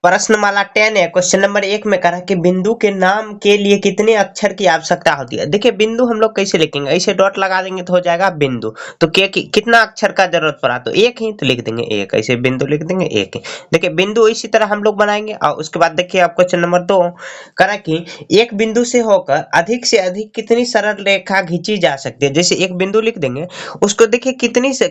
प्रश्नमाला 10 है। Question number 1 में कहा कि बिंदु के नाम के लिए कितने अक्षर की आवश्यकता होती है। देखिए बिंदु हम लोग कैसे लिखेंगे, ऐसे डॉट लगा देंगे तो हो जाएगा बिंदु। तो कितना अक्षर का जरूरत पड़ा, तो एक ही, तो लिख देंगे एक, ऐसे बिंदु लिख देंगे एक ही। देखिए बिंदु इसी तरह हम लोग बनाएंगे। और उसके बाद देखिए आप क्वेश्चन नंबर 2 करा कि एक बिंदु से होकर अधिक से अधिक कितनी सरल रेखा खींची जा सकती है। जैसे एक बिंदु लिख देंगे, उसको देखिए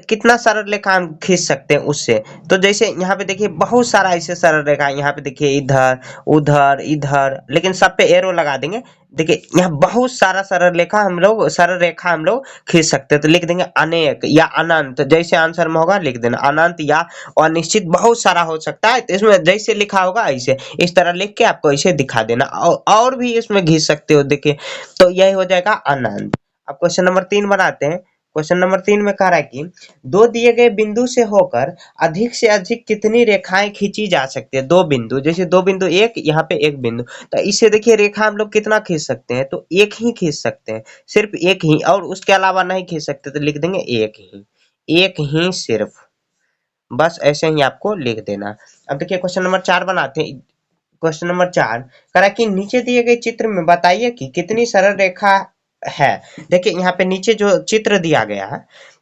कितना सरल रेखा हम खींच सकते हैं उससे। तो जैसे यहाँ पे देखिए बहुत सारा ऐसे सरल रेखा है, यहाँ पे देखिए इधर उधर इधर, लेकिन सब पे एरो लगा देंगे। देखिए यहाँ बहुत सारा सरल रेखा हम लोग खींच सकते हैं। तो लिख देंगे अनेक या अनंत, जैसे आंसर में होगा लिख देना अनंत या अनिश्चित, बहुत सारा हो सकता है। तो इसमें जैसे लिखा होगा ऐसे इस तरह लिख के आपको ऐसे दिखा देना, और भी इसमें घिस सकते हो। देखिए तो यही हो जाएगा अनंत। अब क्वेश्चन नंबर 3 बनाते हैं। क्वेश्चन नंबर 3 में कह रहा है कि दो दिए गए बिंदु से होकर अधिक से अधिक कितनी रेखाएं खींची जा सकती है। दो बिंदु, जैसे दो बिंदु, एक यहाँ पे एक बिंदु, तो इससे देखिए रेखा हम लोग कितना खींच सकते हैं, तो एक ही खींच सकते हैं, सिर्फ एक ही, और उसके अलावा नहीं खींच सकते। तो लिख देंगे एक ही सिर्फ, बस ऐसे ही आपको लिख देना। अब देखिए क्वेश्चन नंबर 4 बनाते हैं। क्वेश्चन नंबर 4 करा कि नीचे दिए गए चित्र में बताइए कि कितनी सरल रेखा है। देखिए यहाँ पे नीचे जो चित्र दिया गया है,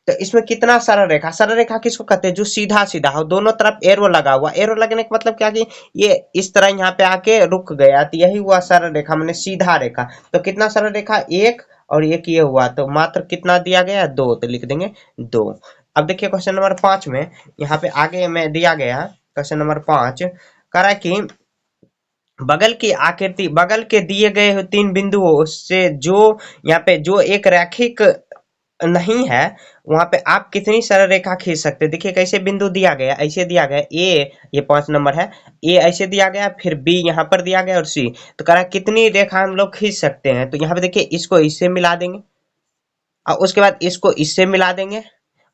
तो इसमें कितना सरल रेखा किसको कहते हैं, जो सीधा सीधा हो, दोनों तरफ एरो लगा हुआ। एरो लगने का मतलब क्या कि ये इस तरह यहाँ पे आके रुक गया, तो यही हुआ सरल रेखा, मैंने सीधा रेखा। तो कितना सरल रेखा, एक, और एक ये हुआ, तो मात्र कितना दिया गया, दो, तो लिख देंगे दो। अब देखिए क्वेश्चन नंबर 5 में यहाँ पे आगे में दिया गया क्वेश्चन नंबर 5 कह रहा है कि बगल के दिए गए हो तीन बिंदुओं से जो यहाँ पे जो एक रैखिक नहीं है, वहां पे आप कितनी सरल रेखा खींच सकते हैं। देखिए कैसे बिंदु दिया गया, ऐसे दिया गया ए, ये 5 नंबर है, ए ऐसे दिया गया, फिर बी यहाँ पर दिया गया, और सी। तो कह रहा है कितनी रेखा हम लोग खींच सकते हैं। तो यहाँ पे देखिए इसको इससे मिला देंगे, और उसके बाद इसको इससे मिला देंगे,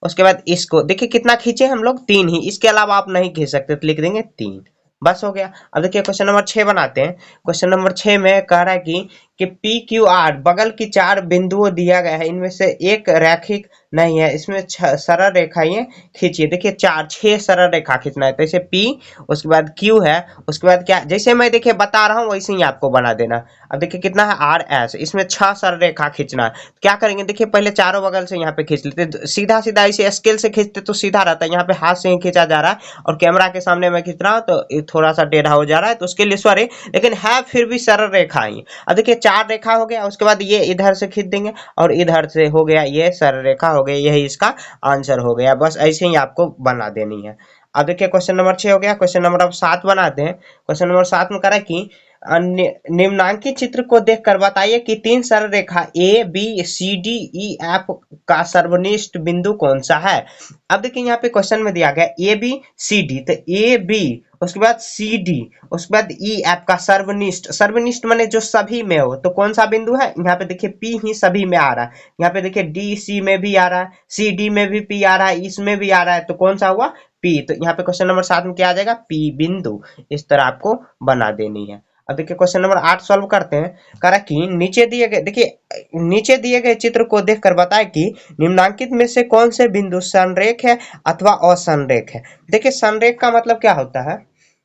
उसके बाद इसको देखिए कितना खींचे हम लोग, तीन ही, इसके अलावा आप नहीं खींच सकते, तो लिख देंगे तीन, बस हो गया। अब देखिए क्वेश्चन नंबर 6 बनाते हैं। क्वेश्चन नंबर 6 में कह रहा है कि पी क्यू आर बगल की चार बिंदुओं दिया गया है, इनमें से एक रैखिक नहीं है, इसमें सरल रेखाएं खींचिए। देखिए चार छह सरल रेखा खींचना है, तो इसे पी, उसके बाद क्यू है, उसके बाद क्या, जैसे मैं देखिए बता रहा हूँ वैसे ही आपको बना देना। अब देखिए कितना है आर एस, इसमें 6 सरल रेखा खींचना है। क्या करेंगे, देखिए पहले चारों बगल से यहाँ पे खींच लेते, सीधा सीधा ऐसे स्केल से खींचते तो सीधा रहता है, यहाँ पे हाथ से ही खींचा जा रहा है, और कैमरा के सामने मैं खींच रहा हूँ तो थोड़ा सा टेढ़ा हो जा रहा है, तो उसके लिए सॉरी, लेकिन है फिर भी सरल रेखा ही। अब देखिए चार रेखा हो गया, उसके बाद ये इधर से खींच देंगे, और इधर से हो गया, ये सरल रेखा हो गई, यही इसका आंसर हो गया। बस ऐसे ही आपको बना देनी है। अब देखिए क्वेश्चन नंबर 6 हो गया। क्वेश्चन नंबर अब 7 बनाते हैं। क्वेश्चन नंबर 7 में कह रहा है कि निम्नांकित चित्र को देखकर बताइए कि तीन सरल रेखा A B C D E F का सर्वनिष्ठ बिंदु कौन सा है। अब देखिए यहाँ पे क्वेश्चन में दिया गया ए बी सी डी, तो ए बी, उसके बाद सी डी, उसके बाद ई एफ का सर्वनिष्ठ, सर्वनिष्ठ माने जो सभी में हो, तो कौन सा बिंदु है, यहाँ पे देखिए पी ही सभी में आ रहा है, यहाँ पे देखिए डी सी में भी आ रहा है, सी डी में भी पी आ रहा है, इसमें भी आ रहा है, तो कौन सा हुआ, पी। तो यहाँ पे क्वेश्चन नंबर 7 में क्या आ जाएगा, पी बिंदु। इस तरह आपको बना देनी है। अब देखिए क्वेश्चन नंबर 8 सॉल्व करते हैं। कह रहा कि नीचे दिए गए, देखिए नीचे दिए गए चित्र को देखकर बताएं कि निम्नांकित में से कौन से बिंदु संरेख है अथवा असंरेख है। देखिए संरेख का मतलब क्या होता है,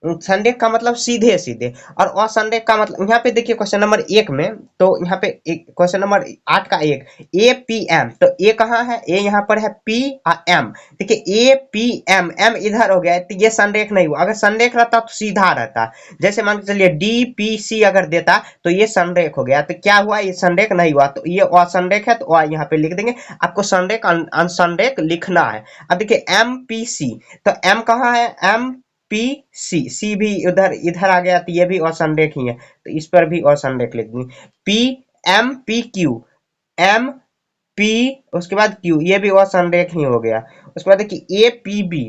संरेख का मतलब सीधे सीधे, और असंरेख का मतलब, यहाँ पे देखिए क्वेश्चन नंबर 1 में, तो यहाँ पे क्वेश्चन नंबर 8 का 1 ए पी एम, तो ए कहाँ है, ए यहाँ पर है, पी और एम, देखिए ए पी एम, एम इधर हो गया, तो ये संरेख नहीं हुआ। अगर संरेख रहता तो सीधा रहता, जैसे मान के चलिए डी पी सी अगर देता तो ये संरेख हो गया, तो क्या हुआ, ये संरेख नहीं हुआ, तो ये असंरेख है, तो यहाँ पे लिख देंगे। आपको संरेख असंरेख लिखना है। अब देखिए एम पी सी, तो एम कहाँ है, एम पी सी, सी भी उधर इधर आ गया, तो ये भी असंरेख ही है, तो इस पर भी असंरेख लिख देंगे। P M P Q, M P, उसके बाद क्यू, ये भी असंरेख ही हो गया। उसके बाद देखिए A P B,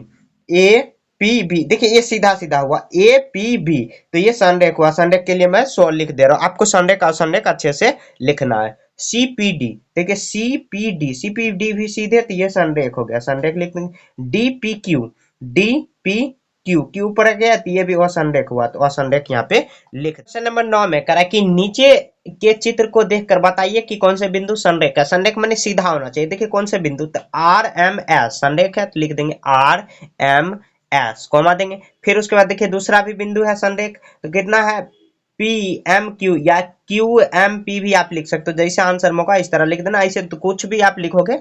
A P B, देखिए ये सीधा सीधा हुआ, ए पी बी, तो ये संरेख हुआ। संरेख के लिए मैं 100 लिख दे रहा हूँ, आपको संरेख असंरेख अच्छे से लिखना है। सी पी डी, देखिए C P D, C P D भी सीधे, तो ये संरेख हो गया, संरेख लिख देंगे। D P Q, D P Q, Q पर गया, तो ये भी असंरेख हुआ, तो असंरेख यहाँ पे लिख। क्वेश्चन नंबर 9 में करा कि नीचे के चित्र को देखकर बताइए कि कौन से बिंदु संरेख है। संरेख माने सीधा होना चाहिए। देखिए कौन से बिंदु, तो आर एम एस संरेख है, तो लिख देंगे आर एम एस, कॉमा देंगे। फिर उसके बाद देखिए दूसरा भी बिंदु है संरेख, तो कितना है पी एम क्यू, या क्यू एम पी भी आप लिख सकते हो, जैसे आंसर मौका इस तरह लिख देना, ऐसे तो कुछ भी आप लिखोगे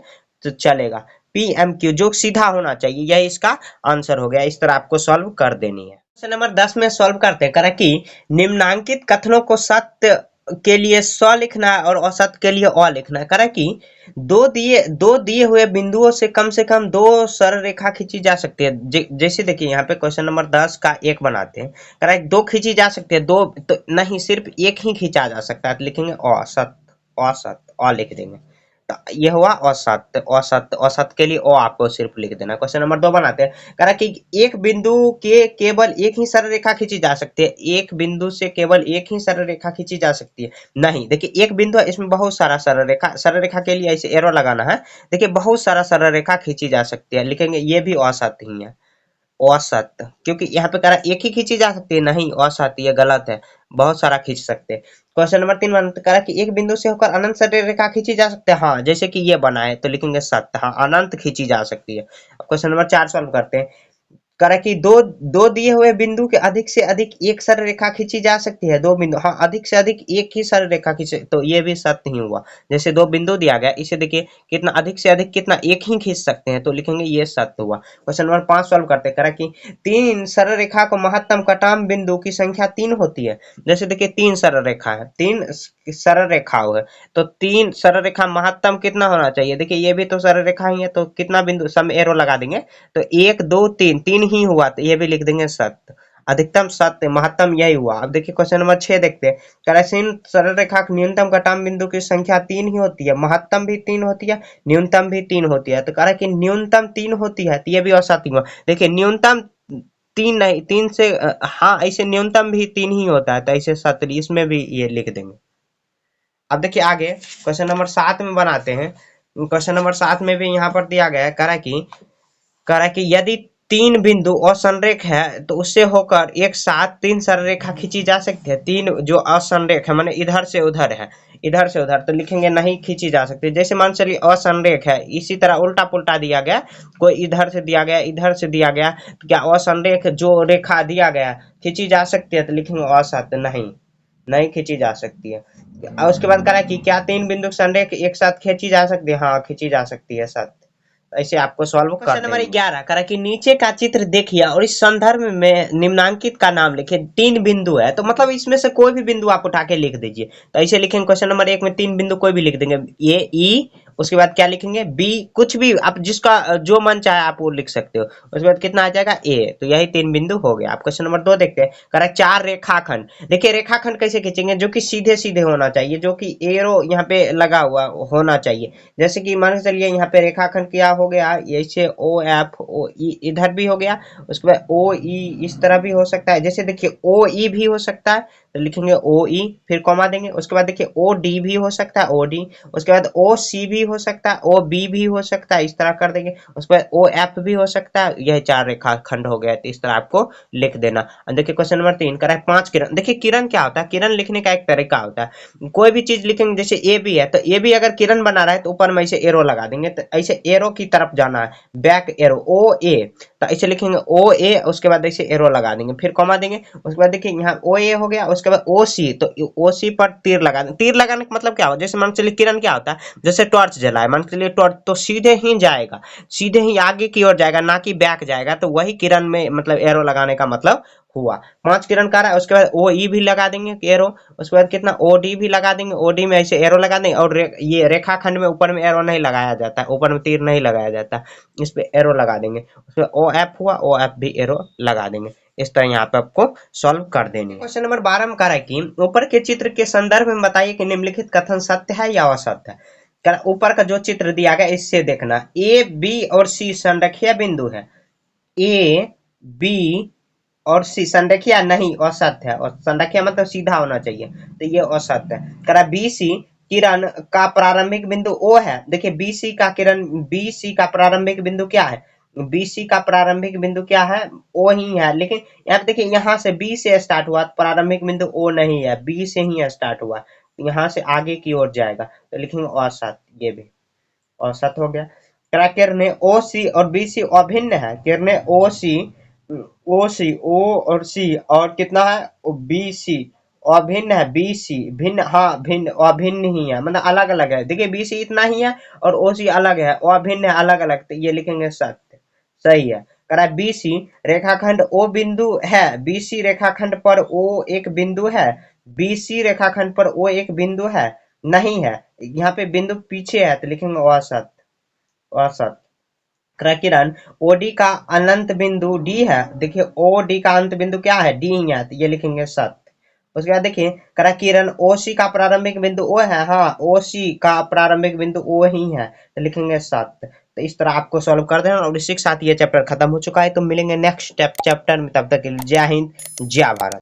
तो चलेगा। पी एम क्यू जो सीधा होना चाहिए, यही इसका आंसर हो गया। इस तरह आपको सॉल्व कर देनी है। क्वेश्चन नंबर 10 में सॉल्व करते हैं। करें कि निम्नांकित कथनों को सत्य के लिए स लिखना है और असत्य के लिए अ लिखना है। करें कि दो दिए हुए बिंदुओं से कम दो सरल रेखा खींची जा सकती है। जैसे देखिए यहाँ पे क्वेश्चन नंबर 10 का एक बनाते हैं। करें दो खींची जा सकती है, दो तो नहीं, सिर्फ एक ही खींचा जा सकता है, तो लिखेंगे असत्य, असत्य अ लिख देंगे। तो ये हुआ असत्य, असत्य, असत्य के लिए ओ आपको सिर्फ लिख देना। क्वेश्चन नंबर 2 बनाते हैं। कह रहा कि एक बिंदु के केवल एक ही सरल रेखा खींची जा सकती है। एक बिंदु से केवल एक ही सरल रेखा खींची जा सकती है। नहीं, देखिए एक बिंदु है, इसमें बहुत सारा सरल रेखा के लिए ऐसे एरो लगाना है। देखिए बहुत सारा सरल रेखा खींची जा सकती है, लिखेंगे ये भी असत्य ही है, औसत, क्योंकि यहाँ पे कह रहा है एक ही खींची जा सकती है, नहीं औसत, ये गलत है, बहुत सारा खींच सकते हैं। क्वेश्चन नंबर 3 में कह रहा है कि एक बिंदु से होकर अनंत सरल रेखा खींची जा सकती है। हाँ, जैसे कि ये बना है तो लिखेंगे सत्य, हाँ अनंत खींची जा सकती है। क्वेश्चन नंबर 4 सॉल्व करते हैं। कह रहा है कि दो दो दिए हुए बिंदु के अधिक से अधिक एक सरल रेखा खींची जा सकती है। दो बिंदु, हाँ अधिक से अधिक एक ही सरल रेखा खींचे, तो ये भी सत्य ही हुआ। जैसे दो बिंदु दिया गया, इसे देखिए कितना अधिक से अधिक कितना एक ही खींच सकते हैं, तो लिखेंगे ये सत्य हुआ। क्वेश्चन नंबर 5 सॉल्व करते हैं। कह रहा है कि तीन सरल रेखा को महत्तम कटाम बिंदु की संख्या 3 होती है। जैसे देखिए तीन सरल रेखा है, तीन सरल रेखा है, तो तीन सरल रेखा महत्तम कितना होना चाहिए। देखिए ये भी तो सरल रेखा ही है, तो कितना बिंदु, सब एरो लगा देंगे, तो एक दो तीन, तीन ही हुआ, तो ये भी लिख देंगे सत्य। अधिकतम सत्य, महत्तम यही हुआ। अब देखिए क्वेश्चन नंबर 6 देखते हैं। करासीन सरल रेखा की न्यूनतम कटाम बिंदु की संख्या 3 ही होती है, महत्तम भी 3 होती है, न्यूनतम भी 3 होती है। तो कह रहा है कि न्यूनतम 3 होती है, तो ये भी असत्य हुआ। देखिए न्यूनतम 3 नहीं, 3 से हाँ ऐसे न्यूनतम भी 3 ही होता है, तो ऐसे सत्य, इसमें भी ये लिख देंगे। अब देखिए आगे क्वेश्चन नंबर 7 में बनाते हैं। क्वेश्चन नंबर 7 में भी यहाँ पर दिया गया है। कह रहा है कि यदि तीन बिंदु असंरेख है तो उससे होकर एक साथ तीन सरलरेखा खींची जा सकती है। तीन जो असंरेख है माने इधर से उधर है, इधर से उधर, तो लिखेंगे नहीं खींची जा सकती। जैसे मान चलिए असंरेख है, इसी तरह उल्टा पुल्टा दिया गया, कोई इधर से दिया गया, इधर से दिया गया, तो क्या असंरेख जो रेखा दिया गया खींची जा सकती है, तो लिखेंगे असत्य, नहीं नहीं खींची जा सकती है। और उसके बाद कह रहा है कि क्या तीन बिंदु संरेख एक साथ खींची जा सकती है, हाँ खींची जा सकती है सत्य। ऐसे आपको सॉल्व कर क्वेश्चन नंबर 11 करा कि नीचे का चित्र देखिए और इस संदर्भ में निम्नांकित का नाम लिखिए। तीन बिंदु है, तो मतलब इसमें से कोई भी बिंदु आप उठा के लिख दीजिए। तो ऐसे लिखेंगे क्वेश्चन नंबर 1 में तीन बिंदु कोई भी लिख देंगे, ए ई, उसके बाद क्या लिखेंगे बी, कुछ भी आप जिसका जो मन चाहे आप वो लिख सकते हो। उसके बाद कितना आ जाएगा ए, तो यही तीन बिंदु हो गया। आप क्वेश्चन नंबर 2 देखते हैं। कह रहा है चार रेखाखंड। देखिए रेखाखंड कैसे खींचेंगे, जो कि सीधे सीधे होना चाहिए, जो कि एरो यहाँ पे लगा हुआ होना चाहिए। जैसे कि मान के चलिए यहाँ पे रेखाखंड क्या हो गया, ऐसे ओ एफ ओ ई इधर भी हो गया, उसके बाद ओ ई इस तरह भी हो सकता है। जैसे देखिए ओ ई भी हो सकता है, तो लिखेंगे ओ ई, फिर कॉमा देंगे। उसके बाद देखिए ओ डी भी हो सकता है, ओ डी, उसके बाद ओ सी भी हो सकता है, ओ बी भी हो सकता है, इस तरह कर देंगे। उसके बाद ओ एफ भी हो सकता है। यह चार रेखाखंड हो गया, तो इस तरह आपको लिख देना। देखिए क्वेश्चन नंबर 3 करा है पांच किरण। देखिए किरण क्या होता है, किरण लिखने का एक तरीका होता है। कोई भी चीज लिखेंगे, जैसे ए बी है, तो ए बी अगर किरण बना रहा है तो ऊपर में ऐसे एरो लगा देंगे, तो ऐसे एरो की तरफ जाना है, बैक एरो ओ ए, तो ऐसे लिखेंगे ओ ए, उसके बाद ऐसे एरो लगा देंगे, फिर कॉमा देंगे। उसके बाद देखिए यहाँ ओ ए हो गया, उसके बाद ओ सी, तो ओ सी पर तीर लगा देंगे। तीर लगाने का मतलब क्या हो, जैसे मान चलिए किरण क्या होता है, जैसे टॉर्च जलाए, मान चलिए टॉर्च, तो सीधे ही जाएगा, सीधे ही आगे की ओर जाएगा, ना कि बैक जाएगा, तो वही किरण में मतलब एरो लगाने का मतलब हुआ। पांच किरण का रहा है, उसके बाद ओ ई भी लगा देंगे एरो, उसके बाद कितना ओ डी भी लगा देंगे, ओ डी में ऐसे एरो लगा देंगे। और ये रेखाखंड में ऊपर में एरो नहीं लगाया जाता है, ऊपर में तीर नहीं लगाया जाता, इस पे एरो लगा देंगे। उसमें ओ एफ हुआ, ओ एफ भी एरो लगा देंगे। इस तरह यहाँ पे आपको सॉल्व कर देनी है। क्वेश्चन नंबर 12 में कह रहा है कि ऊपर के चित्र के संदर्भ में बताइए कि निम्नलिखित कथन सत्य है या असत्य है। ऊपर का जो चित्र दिया गया इससे देखना, ए बी और सी संरेखीय बिंदु है, ए बी और सी संरेखीय नहीं, असत्य है। और संरेखीय मतलब सीधा होना चाहिए, तो ये असत्य है। करा बी सी किरण का प्रारंभिक बिंदु ओ है। देखिए बीसी का किरण, बीसी का प्रारंभिक बिंदु क्या है, बीसी का प्रारंभिक बिंदु क्या है, ओ ही है। लेकिन यहाँ पे देखिए यहाँ से बी से स्टार्ट हुआ, प्रारंभिक बिंदु ओ नहीं है, बी से ही स्टार्ट हुआ, यहाँ से आगे की ओर जाएगा, तो लिखेंगे असत्य, ये भी असत्य हो गया। किरणें ओ सी और बी सी अभिन्न है, किरणें ओ सी ओ सी, ओ और सी, और कितना है बी सी, अभिन्न है बी सी, भिन्न, हाँ भिन्न, अभिन्न ही है, मतलब अलग अलग है। देखिए बी सी इतना ही है और ओ सी अलग है, अभिन्न है, अलग अलग, तो ये लिखेंगे सत्य। सही है। कह रहा है बी सी रेखाखंड ओ बिंदु है, बी सी रेखाखंड पर ओ एक बिंदु है, बी सी रेखाखंड पर ओ एक बिंदु है, नहीं है। यहाँ पे बिंदु पीछे है तो लिखेंगे असत। असत। किरण ओडी का अनंत बिंदु डी है, देखिए ओडी का अंत बिंदु क्या है, डी ही है, तो ये लिखेंगे सत्य। उसके बाद देखिए करा किरण ओसी का प्रारंभिक बिंदु ओ है, हाँ ओसी का प्रारंभिक बिंदु ओ ही है, तो लिखेंगे सत्य। तो इस तरह आपको सॉल्व कर देना, और इसी के साथ ये चैप्टर खत्म हो चुका है। तो मिलेंगे नेक्स्ट चैप्टर में, तब तक के लिए जय हिंद, जय भारत।